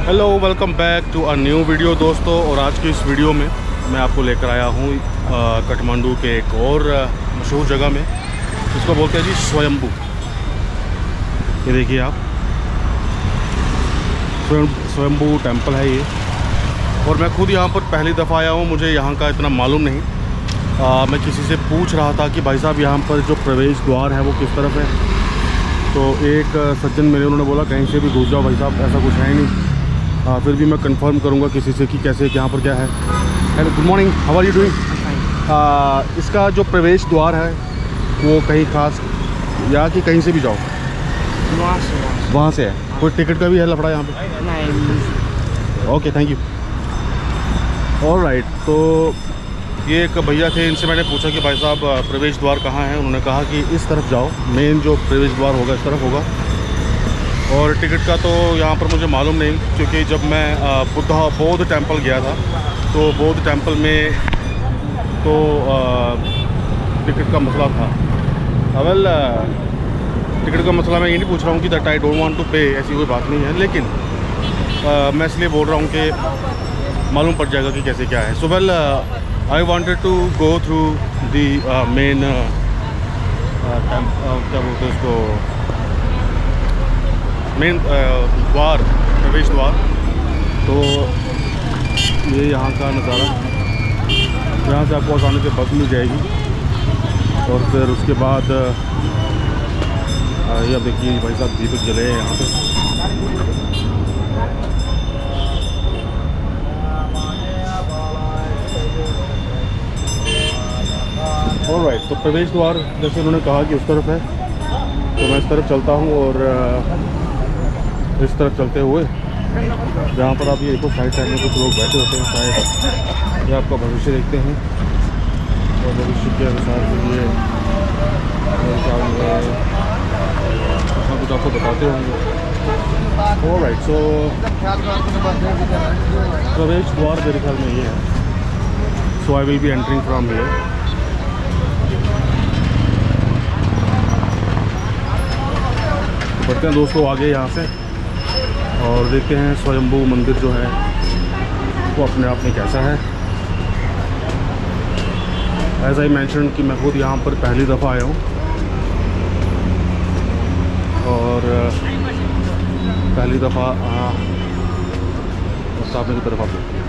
Hello, welcome back to a new video दोस्तों। और आज की इस वीडियो में मैं आपको लेकर आया हूँ काठमांडू के एक और मशहूर जगह में, जिसको बोलते हैं जी स्वयंभू। ये देखिए आप, स्वयंभू टेम्पल है ये। और मैं खुद यहाँ पर पहली दफ़ा आया हूँ, मुझे यहाँ का इतना मालूम नहीं। मैं किसी से पूछ रहा था कि भाई साहब यहाँ पर जो प्रवेश द्वार है वो किस तरफ है, तो एक सज्जन मेरे उन्होंने बोला कहीं से भी घुस जाओ भाई साहब, ऐसा कुछ है ही नहीं। फिर भी मैं कंफर्म करूंगा किसी से कि कैसे यहाँ पर क्या है। Hello, good morning, how are you doing? इसका जो प्रवेश द्वार है वो कहीं खास या कि कहीं से भी जाओ? वहाँ से है। कोई टिकट का भी है लफड़ा यहाँ पे? नहीं। Okay, thank you. ऑलराइट, तो ये एक भैया थे, इनसे मैंने पूछा कि भाई साहब प्रवेश द्वार कहाँ है। उन्होंने कहा कि इस तरफ जाओ, मेन जो प्रवेश द्वार होगा इस तरफ होगा। और टिकट का तो यहाँ पर मुझे मालूम नहीं, क्योंकि जब मैं बौद्ध टेम्पल गया था तो बौद्ध टेम्पल में तो टिकट का मसला था। वेल, टिकट का मसला मैं ये नहीं पूछ रहा हूँ कि that I don't want to pay, ऐसी कोई बात नहीं है, लेकिन मैं इसलिए बोल रहा हूँ कि मालूम पड़ जाएगा कि कैसे क्या है। So well, I wanted to go through the main क्या बोलते हैं उसको, मेन द्वार, प्रवेश द्वार। तो ये यहाँ का नज़ारा, यहाँ से आपको आसानी से बस मिल जाएगी। और फिर उसके बाद ये अब देखिए भाई साहब दीपक जले हैं यहाँ पे। ऑलराइट, तो प्रवेश द्वार जैसे उन्होंने कहा कि उस तरफ है, तो मैं इस तरफ चलता हूँ। और इस तरफ चलते हुए जहाँ पर आप ये देखो साइड साइड में कुछ लोग बैठे होते हैं, शायद ये आपका भविष्य देखते हैं और भविष्य के अनुसार से ये मेरे ख्याल में कुछ ना कुछ आपको बताते होंगे। ऑलराइट, सो प्रवेश द्वार मेरे ख्याल में ये है। So I will be entering from here. बढ़ते हैं दोस्तों आगे यहाँ से और देखते हैं स्वयंभू मंदिर जो है वो अपने आप में कैसा है। एज आई मैंशन कि मैं खुद यहाँ पर पहली दफ़ा आया हूँ और पहली दफ़ा सामने की तरफ आप देखते हैं।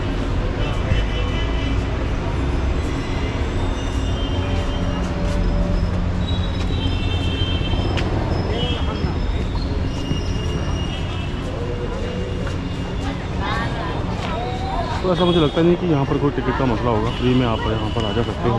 तो ऐसा मुझे लगता नहीं कि यहाँ पर कोई टिकट का मसला होगा, फ्री में आप यहाँ पर आ जा सकते हो।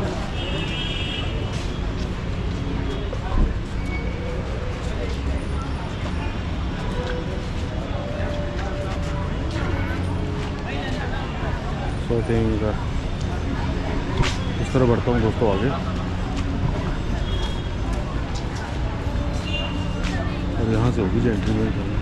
सो आई थिंक इस तरह बढ़ता हूँ दोस्तों आगे, और यहाँ से होगी जो एंट्री में करना।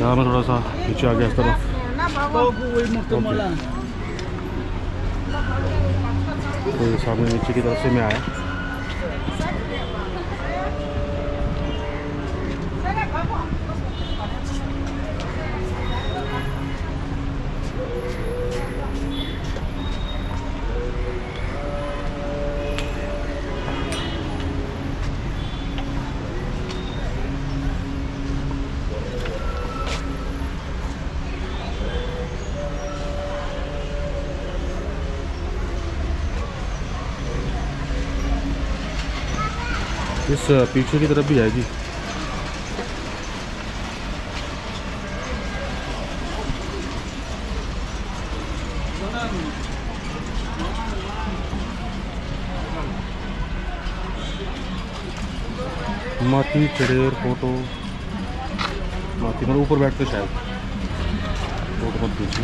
यहाँ मैं थोड़ा सा पीछे आ गया इस तरफ। तो ये सामने नीचे की तरफ से मैं आया। इस पीछे की तरफ भी जाएगी। माथी चढ़ेर फोटो, माथी मतलब ऊपर बैठते शायद, फोटो मत पीछे।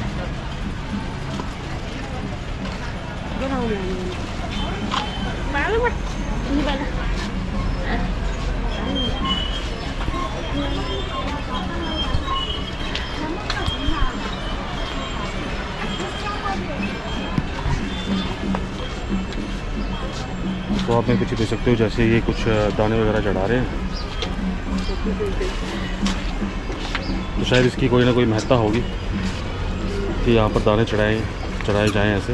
तो आप मेरे पीछे देख सकते हो जैसे ये कुछ दाने वगैरह चढ़ा रहे हैं। तो शायद इसकी कोई ना कोई महत्ता होगी कि यहाँ पर दाने चढ़ाए जाएं ऐसे।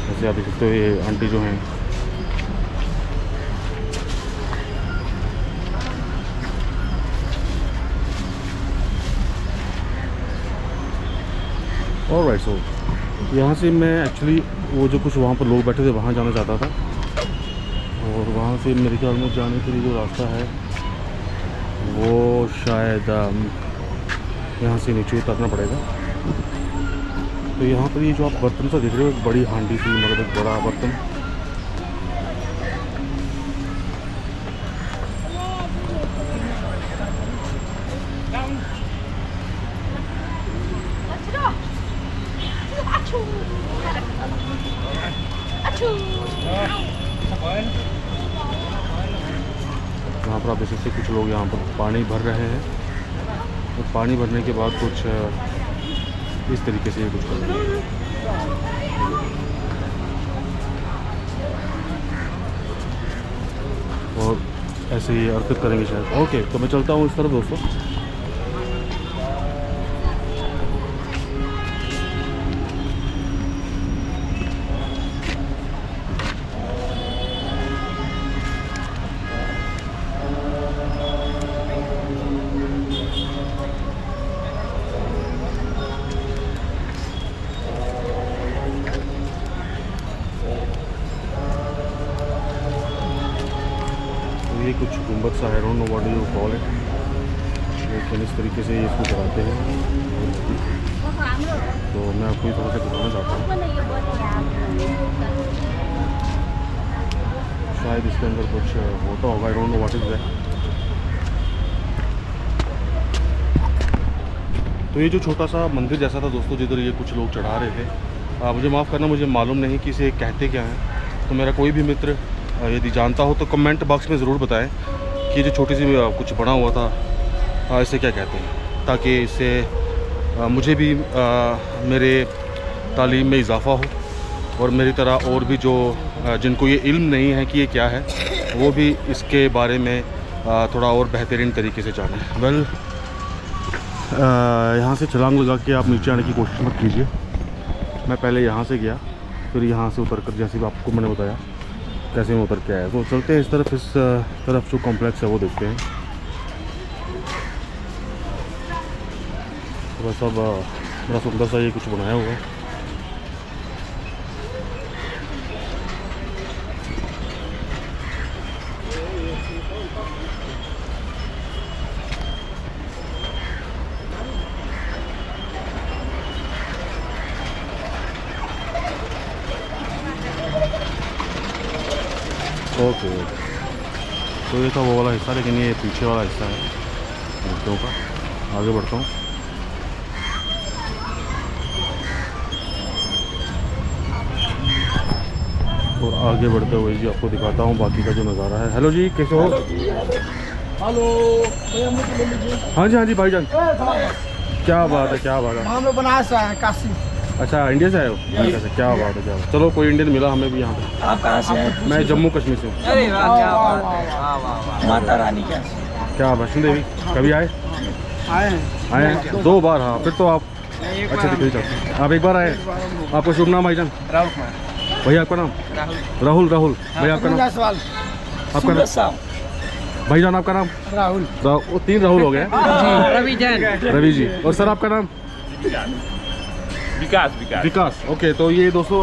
जैसे आप देख सकते हो ये आंटी जो हैं ऑलराइट। सो यहाँ से मैं एक्चुअली वो जो कुछ वहाँ पर लोग बैठे थे वहाँ जाना चाहता था, और वहाँ से मेरे ख्याल में जाने के लिए जो रास्ता है वो शायद यहाँ से नीचे उतरना पड़ेगा। तो यहाँ पर ये जो आप बर्तन सा देख रहे हो, एक बड़ी हांडी सी, मतलब एक बड़ा बर्तन, यहाँ पर आप देख सकते कुछ लोग यहाँ पर पानी भर रहे हैं। तो पानी भरने के बाद कुछ इस तरीके से ये कुछ कर रहे हैं। और ऐसे ही हरकत करेंगे शायद। ओके, तो मैं चलता हूँ इस तरफ दोस्तों। ये कुछ गुंबद सा है, don't know what you call it, लेकिन इस तरीके से ये इसको कराते हैं। तो मैं आपको थोड़ा सा दिखाना चाहता हूँ। शायद इसके अंदर कुछ होता होगा, आई don't know what is that. तो ये जो छोटा सा मंदिर जैसा था दोस्तों, जिधर ये कुछ लोग चढ़ा रहे थे, मुझे माफ़ करना, मुझे मालूम नहीं कि इसे कहते क्या हैं। तो मेरा कोई भी मित्र यदि जानता हो तो कमेंट बॉक्स में ज़रूर बताएं कि जो छोटी सी कुछ बना हुआ था इसे क्या कहते हैं, ताकि इससे मुझे भी मेरे तालीम में इजाफ़ा हो, और मेरी तरह और भी जो जिनको ये इल्म नहीं है कि ये क्या है, वो भी इसके बारे में थोड़ा और बेहतरीन तरीके से जानें। वेल, यहाँ से छलांग लगा के आप नीचे आने की कोशिश मत कीजिए। मैं पहले यहाँ से गया, फिर यहाँ से उतर कर, जैसे भी आपको मैंने बताया कैसे में उतर के आया। तो चलते हैं इस तरफ जो कॉम्प्लेक्स है वो देखते हैं। तो बस अब बड़ा सुंदर सा ये कुछ बनाया हुआ है। ओके, तो ये था वो वाला हिस्सा, लेकिन ये पीछे वाला हिस्सा है मूर्तियों का। आगे बढ़ता हूँ। और आगे बढ़ते हुए जी आपको दिखाता हूँ बाकी का जो नज़ारा है। हेलो जी, कैसे हो? हेलो, हाँ जी भाईजान, क्या बात है, क्या बात है। हम लोग बनारस से आए हैं, काशी। अच्छा, इंडिया से आए हो? अच्छा, क्या बात है, क्या बात। चलो, कोई इंडियन मिला हमें भी यहाँ पे। आप कहाँ से हैं? मैं जम्मू कश्मीर से हूँ। अरे वाह, क्या बात है। माता रानी क्या वैष्णो देवी कभी आए हैं? हैं 2 बार। हाँ, फिर तो आप अच्छे दिख जाते हैं। आप एक बार आए। आपका शुभ नाम भाईजान? भैया आपका नाम? राहुल। भैया आपका नाम? आपका नाम? भाईजान आपका नाम? राहुल। वो 3 राहुल हो गए। रवि जी। और सर आपका नाम? विकास। ओके, तो ये दोस्तों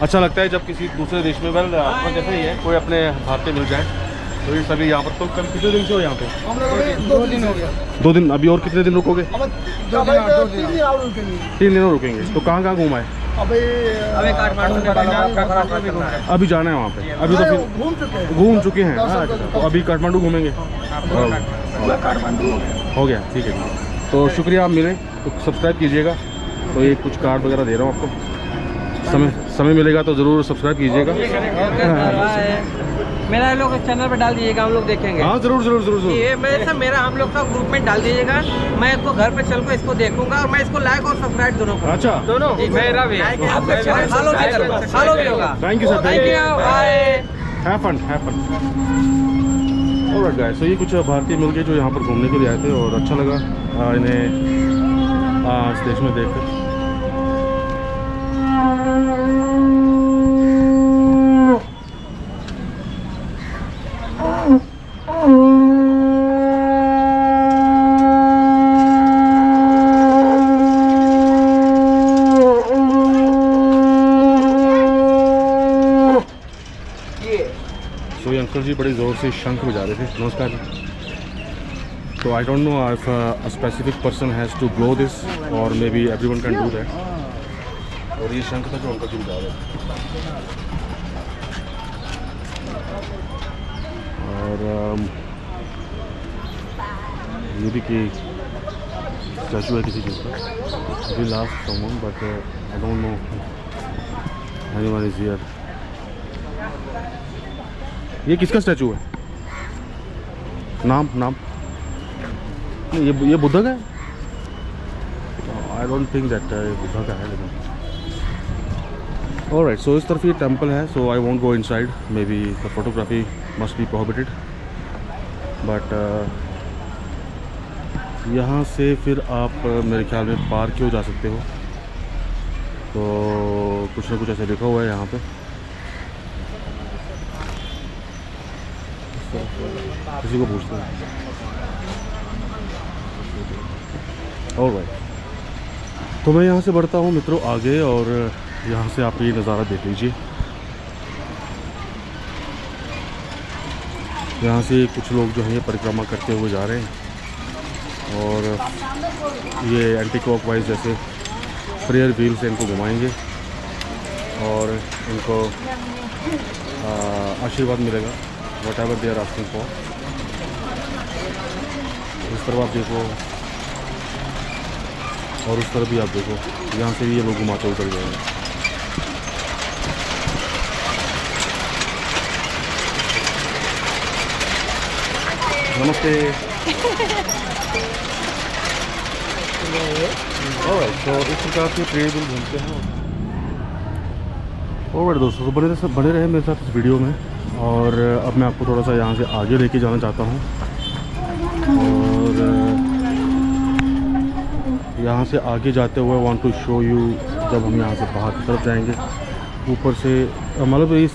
अच्छा लगता है जब किसी दूसरे देश में, वेल अपना जैसे ही है, कोई अपने भारतीय मिल जाए। तो ये सभी यहाँ पर। तो कल कितने दिन से हो यहाँ पे? हम लोग 2 दिन हो गया। 2 दिन। अभी और कितने दिन रुकोगे? 2 दिन और रुकेंगे। 3 दिन और रुकेंगे। तो कहाँ घूमाए? अभी काठमांडू अभी जाना है वहाँ पे? अभी तो फिर घूम चुके हैं। अच्छा, तो अभी काठमांडू घूमेंगे? काठमांडू हो गया, ठीक है। तो शुक्रिया, आप मिले तो सब्सक्राइब कीजिएगा। तो ये कुछ कार्ड वगैरह दे रहा हूँ आपको, समय मिलेगा तो ज़रूर सब्सक्राइब कीजिएगा। मेरा लोग चैनल पे डाल दीजिएगा, हम लोग देखेंगे। हाँ जरूर जरूर जरूर जरूर। ये मैं सर मेरा हम लोग का ग्रुप में डाल दीजिएगा, मैं इसको घर पे चल कर इसको देखूंगा और मैं इसको लाइक और सब्सक्राइब दोनों करूंगा। अच्छा दोनों मेरा भी आपका चैनल फॉलो भी करूंगा, फॉलो भी होगा। Thank you sir, thank you, bye. Have fun have fun. Alright guys, तो ये कुछ भारतीय मिल गए जो यहाँ पर घूमने के लिए आए थे और अच्छा लगा इन्हें इस देश में देखकर। तो ये अंकल जी बड़ी ज़ोर से शंख बजा रहे थे। नमस्कार। तो I don't know if a specific person has to blow this और maybe everyone can do that. और ये शंख था जो अंकल जी बजा रहे थे। और ये भी कि स्टैचू है किसी चीज़ का। We last someone but I don't know anyone is here. ये किसका स्टैचू है? नाम नाम नहीं, ये बुद्धा का है। आई डोंट थिंक दैट ये बुद्धा का है लेकिन। ऑलराइट, सो इस तरफ ये टेंपल है, so I won't go inside, maybe the photography must be prohibited. But यहाँ से फिर आप मेरे ख्याल में पार क्यों जा सकते हो। तो कुछ ना कुछ ऐसे लिखा हुआ है यहाँ पे। किसी को पूछते हैं। ऑलराइट, तो मैं यहाँ से बढ़ता हूँ मित्रों आगे और यहाँ से आप ये नज़ारा देख लीजिए। यहाँ से कुछ लोग जो हैं ये परिक्रमा करते हुए जा रहे हैं और ये एंटी क्लॉकवाइज जैसे प्रेयर व्हील से इनको घुमाएंगे और इनको आशीर्वाद मिलेगा, whatever they are asking for। इस तरफ आप देखो और उस तरफ भी आप देखो, यहाँ से भी ये लोग घुमाते उतर जाएंगे। नमस्ते। ऑलराइट, तो इस प्रकार से ट्रेन भी घूमते हैं। ऑलराइट दोस्तों, तो बने रहे मेरे साथ इस वीडियो में। और अब मैं आपको थोड़ा सा यहाँ से आगे लेके जाना चाहता हूँ और यहाँ से आगे जाते हुए वांट टू शो यू, जब हम यहाँ से बाहर की तरफ जाएंगे ऊपर से, मतलब इस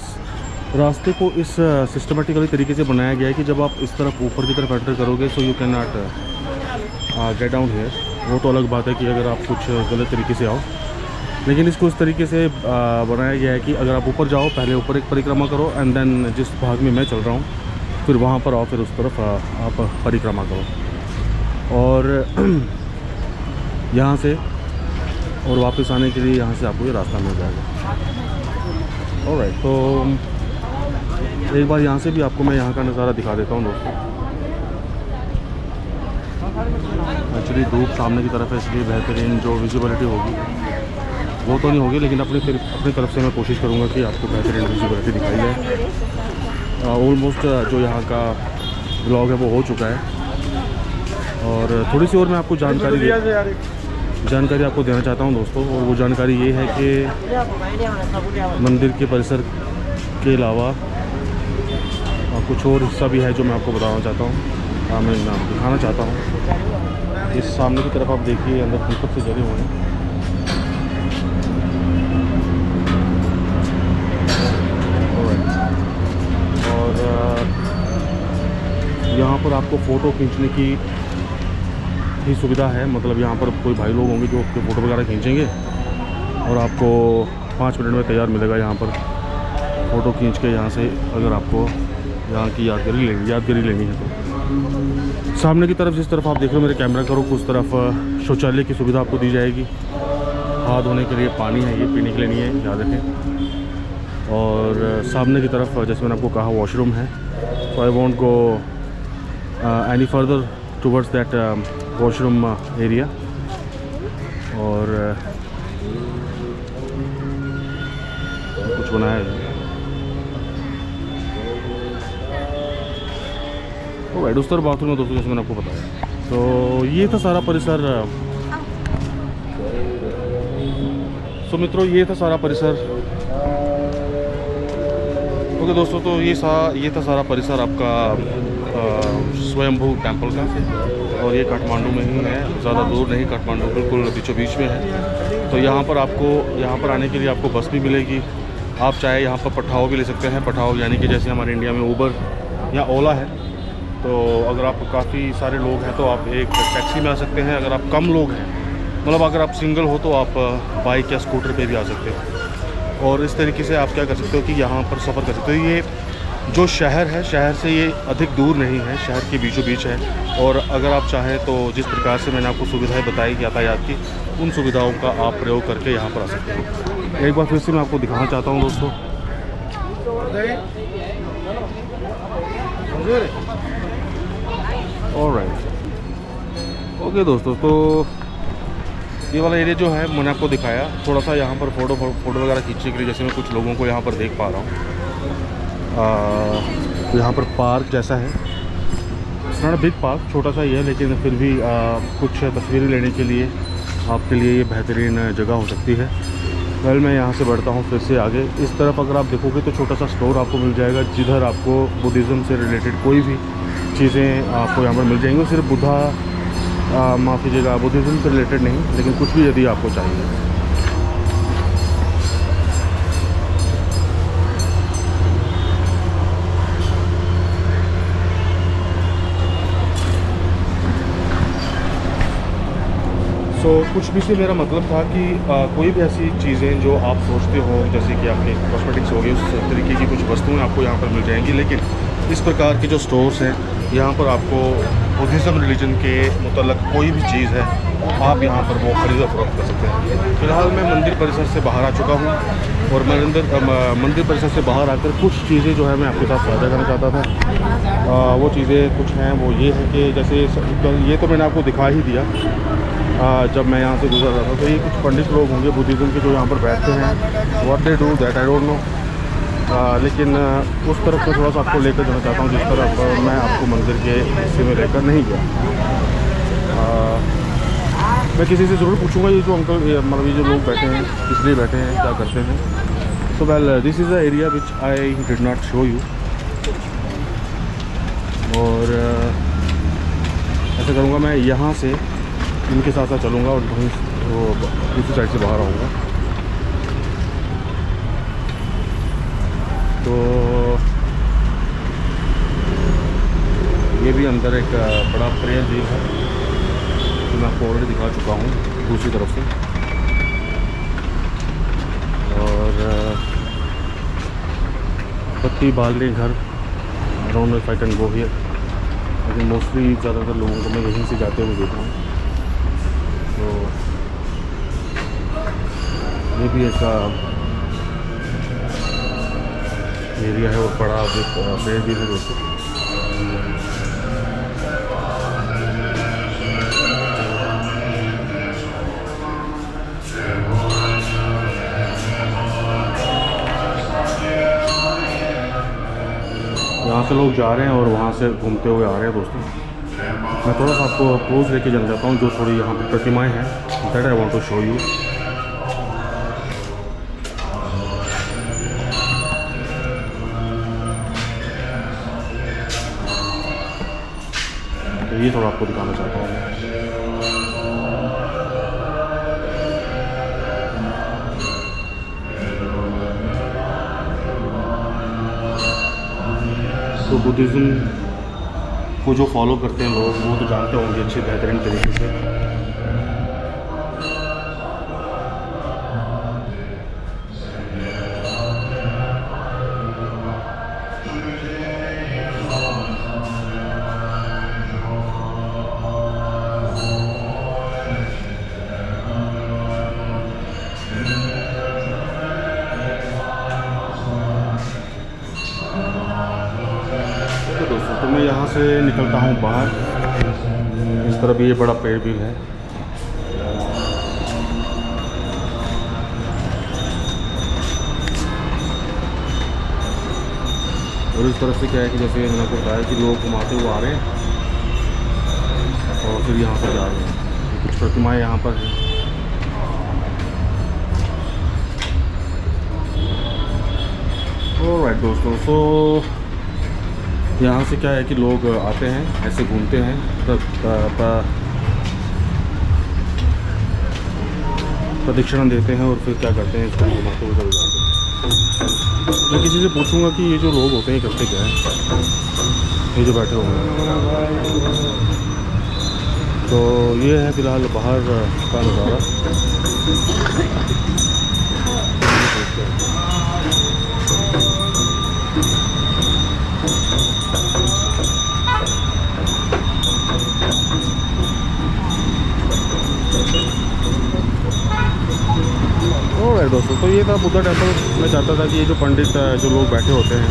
रास्ते को इस सिस्टमेटिकली तरीके से बनाया गया है कि जब आप इस तरफ ऊपर की तरफ एंटर करोगे so you can not get down here. वो तो अलग बात है कि अगर आप कुछ गलत तरीके से आओ, लेकिन इसको इस तरीके से बनाया गया है कि अगर आप ऊपर जाओ पहले ऊपर एक परिक्रमा करो एंड देन जिस भाग में मैं चल रहा हूँ फिर वहाँ पर आओ, फिर उस तरफ आप परिक्रमा करो और यहाँ से और वापस आने के लिए यहाँ से आपको ये रास्ता मिल जाएगा। ऑलराइट, तो एक बार यहाँ से भी आपको मैं यहाँ का नज़ारा दिखा देता हूँ दोस्तों। एक्चुअली धूप सामने की तरफ है इसलिए बेहतरीन जो विजिबिलिटी होगी वो तो नहीं होगी, लेकिन अपनी तरफ से मैं कोशिश करूँगा कि आपको बेहतरीन विजिबिलिटी दिखाई जाए। ऑलमोस्ट जो यहाँ का ब्लॉग है वो हो चुका है और थोड़ी सी और मैं आपको जानकारी आपको देना चाहता हूँ दोस्तों। और वो जानकारी ये है कि मंदिर के परिसर के अलावा कुछ और हिस्सा भी है जो मैं आपको बताना चाहता हूँ, मैं दिखाना चाहता हूँ। इस सामने की तरफ आप देखिए अंदर दीपक से जले हुए हैं और यहाँ पर आपको फ़ोटो खींचने की ही सुविधा है। मतलब यहाँ पर कोई भाई लोग होंगे जो आपके फ़ोटो वगैरह खींचेंगे और आपको 5 मिनट में तैयार मिलेगा यहाँ पर फ़ोटो खींच के। यहाँ से अगर आपको यहाँ की यादगिरी लेनी है तो सामने की तरफ जिस तरफ आप देख रहे हो मेरे कैमरा करो उस तरफ शौचालय की सुविधा आपको दी जाएगी। हाथ धोने के लिए पानी है, ये पीने के लिए नहीं है, याद रखें। और सामने की तरफ जैसे मैंने आपको कहा वॉशरूम है। So I want go any further towards that washroom area. और कुछ बनाया है वो वेडुस्तर बाथरूम है दोस्तों, जैसे मैंने आपको बताया। तो ये था सारा परिसर। तो मित्रों ये था सारा परिसर। ओके दोस्तों, तो ये था सारा परिसर आपका स्वयंभू टेम्पल का, और ये काठमांडू में ही है, ज़्यादा दूर नहीं, काठमांडू बिल्कुल बीचों बीच में है। तो यहाँ पर आने के लिए आपको बस भी मिलेगी। आप चाहे यहाँ पर पठाओ भी ले सकते हैं, पठाओ यानी कि जैसे हमारे इंडिया में ऊबर या ओला है। तो अगर आप काफ़ी सारे लोग हैं तो आप एक टैक्सी में आ सकते हैं। अगर आप कम लोग हैं, मतलब अगर आप सिंगल हो, तो आप बाइक या स्कूटर पे भी आ सकते हो। और इस तरीके से आप क्या कर सकते हो कि यहाँ पर सफ़र कर सकते हो। ये जो शहर है, शहर से ये अधिक दूर नहीं है, शहर के बीचों बीच है। और अगर आप चाहें तो जिस प्रकार से मैंने आपको सुविधाएं बताई यातायात की, उन सुविधाओं का आप प्रयोग करके यहाँ पर आ सकते हो। एक बार फिर से मैं आपको दिखाना चाहता हूँ दोस्तों। ऑलराइट, ओके दोस्तों, तो ये वाला एरिया जो है मैंने आपको दिखाया। थोड़ा सा यहाँ पर फ़ोटो वगैरह खींचने के लिए, जैसे मैं कुछ लोगों को यहाँ पर देख पा रहा हूँ। यहाँ पर पार्क जैसा है, नॉट बिग पार्क, छोटा सा ही है, लेकिन फिर भी कुछ तस्वीरें लेने के लिए आपके लिए ये बेहतरीन जगह हो सकती है। वेल, मैं यहाँ से बढ़ता हूँ फिर से आगे। इस तरफ अगर आप देखोगे तो छोटा सा स्टोर आपको मिल जाएगा, जिधर आपको बुद्धिज़्म से रिलेटेड कोई भी चीज़ें आपको यहाँ पर मिल जाएंगी। सिर्फ माफ़ कीजिएगा, बुद्धिज़्म से रिलेटेड नहीं, लेकिन कुछ भी यदि आपको चाहिए। तो कुछ भी से मेरा मतलब था कि कोई भी ऐसी चीज़ें जो आप सोचते हो, जैसे कि आपके कॉस्मेटिक्स हो गए, उस तरीके की कुछ वस्तुएं आपको यहाँ पर मिल जाएंगी। लेकिन इस प्रकार के जो स्टोर्स हैं, यहाँ पर आपको बुद्धिज़्म रिलीजन के मुतल्लक कोई भी चीज़ है, आप यहाँ पर वो खरीदा फरोख्त कर सकते हैं। फ़िलहाल मैं मंदिर परिसर से बाहर आ चुका हूँ, और मंदिर परिसर से बाहर आकर कुछ चीज़ें जो है मैं आपके साथ साझा करना चाहता था। वो चीज़ें कुछ हैं, वो ये है कि जैसे ये तो मैंने आपको दिखा ही दिया जब मैं यहाँ से गुजर रहा था। तो ये कुछ पंडित लोग होंगे बुद्धिज़्म के जो यहाँ पर बैठते हैं। What they do that I don't no, लेकिन उस तरफ से थोड़ा सा आपको लेकर जाना चाहता हूँ, जिस तरफ मैं आपको मंदिर के हिस्से में लेकर नहीं गया। मैं किसी से ज़रूर पूछूंगा ये जो अंकल, मतलब ये जो लोग बैठे हैं, किस लिए बैठे हैं, क्या करते हैं। So well, this is the area which I did not show you. और ऐसा करूँगा, मैं यहाँ से इनके साथ साथ चलूँगा और वहीं दूसरी साइड से बाहर आऊँगा। तो ये भी अंदर एक बड़ा प्रेयर झील है, जो मैं आपको ऑलरेडी दिखा चुका हूँ दूसरी तरफ से। और पत्ती बालने घर, around if I can go here, लेकिन मोस्टली ज़्यादातर लोगों को मैं यहीं से जाते हुए देख रहा हूँ। तो ये भी ऐसा एरिया है, और बड़ा पेड़ भी है दोस्तों। यहाँ से लोग जा रहे हैं और वहाँ से घूमते हुए आ रहे हैं दोस्तों। मैं थोड़ा सा आपको क्लोज लेके जाना चाहता हूँ, जो थोड़ी यहाँ पर प्रतिमाएं हैं, that I want to show you. तो ये थोड़ा आपको दिखाना चाहता हूँ। तो बुद्धिज़्म को जो फॉलो करते हैं लोग, वो तो जानते होंगे अच्छे बेहतरीन तरीके से। दोस्तों, तो मैं यहाँ से निकलता हूँ बाहर। इस तरफ ये बड़ा पेड़ भी है। और इस तरफ से क्या है कि जैसे मैंने आपको बताया कि लोग घुमाते हुए आ रहे हैं और फिर यहाँ पर जा रहे हैं। कुछ प्रतिमाएँ यहाँ पर हैं। ऑलराइट दोस्तों, तो यहाँ से क्या है कि लोग आते हैं, ऐसे घूमते हैं, प्रदक्षिणा देते हैं और फिर क्या करते हैं, इसको घुमाते हुए चले जाते हैं। मैं किसी से पूछूंगा कि ये जो लोग होते हैं करते क्या है, ये जो बैठे हुए हैं। तो ये है फ़िलहाल बाहर का नज़ारा। ऑलराइट दोस्तों, तो ये था बुद्धा टेम्पल। मैं चाहता था कि ये जो पंडित जो लोग बैठे होते हैं,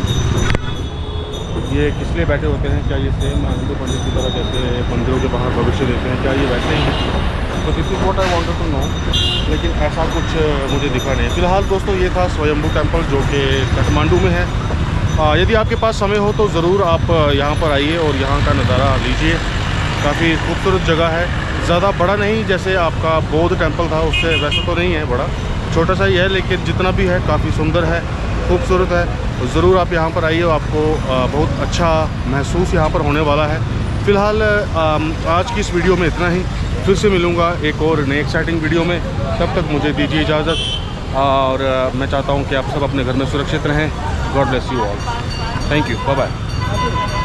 ये किस लिए बैठे होते हैं? क्या ये सेम हिंदू पंडित की तरह जैसे मंदिरों के बाहर भविष्य देते हैं, क्या ये वैसे ही है? तो this is what I wanted to know, लेकिन ऐसा कुछ मुझे दिखा नहीं। फ़िलहाल दोस्तों ये था स्वयंभू टेम्पल जो कि काठमांडू में है। यदि आपके पास समय हो तो ज़रूर आप यहाँ पर आइए और यहाँ का नज़ारा लीजिए। काफ़ी खूबसूरत जगह है, ज़्यादा बड़ा नहीं जैसे आपका बौद्ध टेम्पल था उससे, वैसे तो नहीं है बड़ा, छोटा सा ही है, लेकिन जितना भी है काफ़ी सुंदर है, खूबसूरत है। तो ज़रूर आप यहाँ पर आइए, आपको बहुत अच्छा महसूस यहाँ पर होने वाला है। फ़िलहाल आज की इस वीडियो में इतना ही। फिर से मिलूँगा एक और नए एक्साइटिंग वीडियो में। तब तक मुझे दीजिए इजाज़त और मैं चाहता हूँ कि आप सब अपने घर में सुरक्षित रहें। God bless you all. Thank you, bye bye.